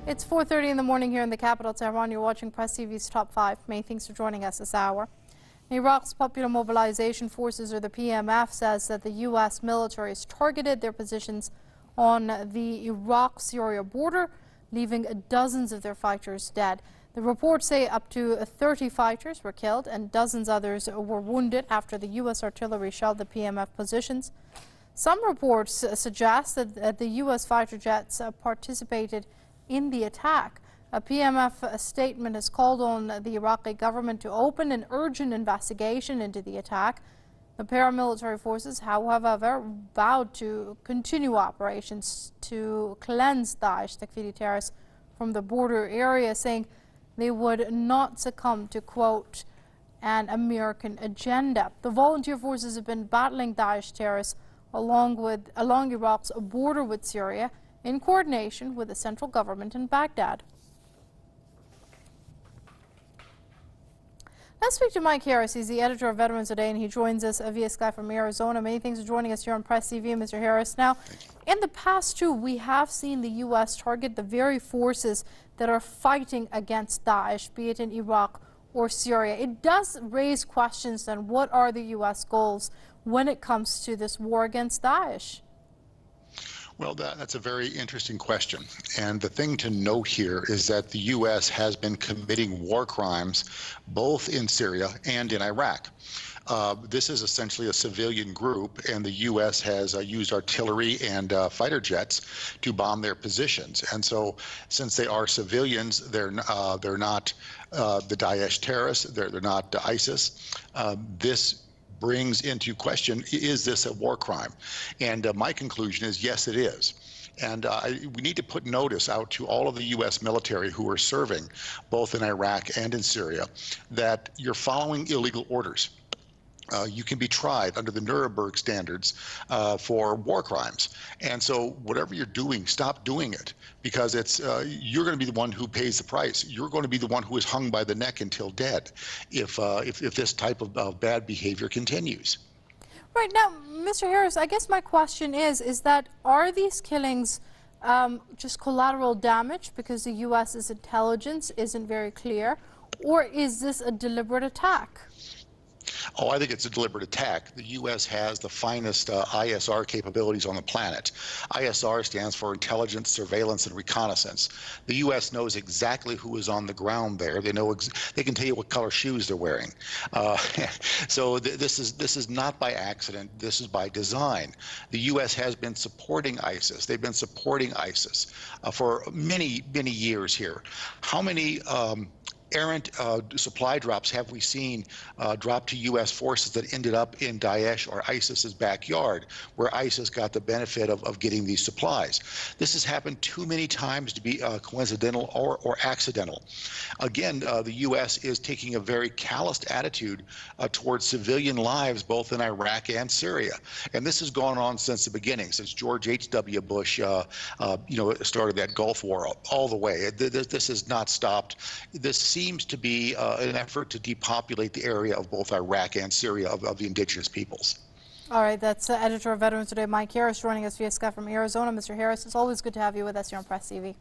It's 4:30 in the morning here in the capital, Tehran. You're watching Press TV's Top 5. Many thanks for joining us this hour. Iraq's Popular Mobilization Forces, or the PMF, says that the U.S. military has targeted their positions on the Iraq-Syria border, leaving dozens of their fighters dead. The reports say up to 30 fighters were killed and dozens others were wounded after the U.S. artillery shelled the PMF positions. Some reports suggest that the U.S. fighter jets participated in the attack. A PMF statement has called on the Iraqi government to open an urgent investigation into the attack. The paramilitary forces, however, vowed to continue operations to cleanse Daesh Takfiri terrorists from the border area, saying they would not succumb to, quote, an American agenda. The volunteer forces have been battling Daesh terrorists along Iraq's border with Syria, in coordination with the central government in Baghdad. Let's speak to Mike Harris. He's the editor of Veterans Today, and he joins us via Skype from Arizona. Many thanks for joining us here on Press TV, Mr. Harris. Now, in the past, too, we have seen the U.S. target the very forces that are fighting against Daesh, be it in Iraq or Syria. It does raise questions then, what are the U.S. goals when it comes to this war against Daesh? Well, that's a very interesting question. And the thing to note here is that the U.S. has been committing war crimes both in Syria and in Iraq. This is essentially a civilian group, and the U.S. has used artillery and fighter jets to bomb their positions. And so, since they are civilians, they're not the Daesh terrorists. They're not ISIS. This brings into question, is this a war crime? And my conclusion is yes, it is. And we need to put notice out to all of the U.S. military who are serving both in Iraq and in Syria that you're following illegal orders. You can be tried under the Nuremberg standards for war crimes. And so whatever you're doing, stop doing it, because it's you're going to be the one who pays the price. You're going to be the one who is hung by the neck until dead if this type of bad behavior continues. Right. Now, Mr. Harris, I guess my question is that are these killings just collateral damage because the U.S.'s intelligence isn't very clear, or is this a deliberate attack? Oh, I think it's a deliberate attack. The U.S. has the finest ISR capabilities on the planet. ISR stands for intelligence, surveillance, and reconnaissance. The U.S. knows exactly who is on the ground there. They know they can tell you what color shoes they're wearing. So this is not by accident. This is by design. The U.S. has been supporting ISIS. They've been supporting ISIS for many, many years here. How many errant supply drops have we seen drop to U.S. forces that ended up in Daesh or ISIS's backyard, where ISIS got the benefit of getting these supplies? This has happened too many times to be coincidental or accidental. Again, the U.S. is taking a very calloused attitude towards civilian lives, both in Iraq and Syria. And this has gone on since the beginning, since George H.W. Bush started that Gulf War all the way. This has not stopped. This seems to be an effort to depopulate the area of both Iraq and Syria of the indigenous peoples. All right, that's editor of Veterans Today, Mike Harris, joining us via Skype from Arizona. Mr. Harris, it's always good to have you with us here on Press TV.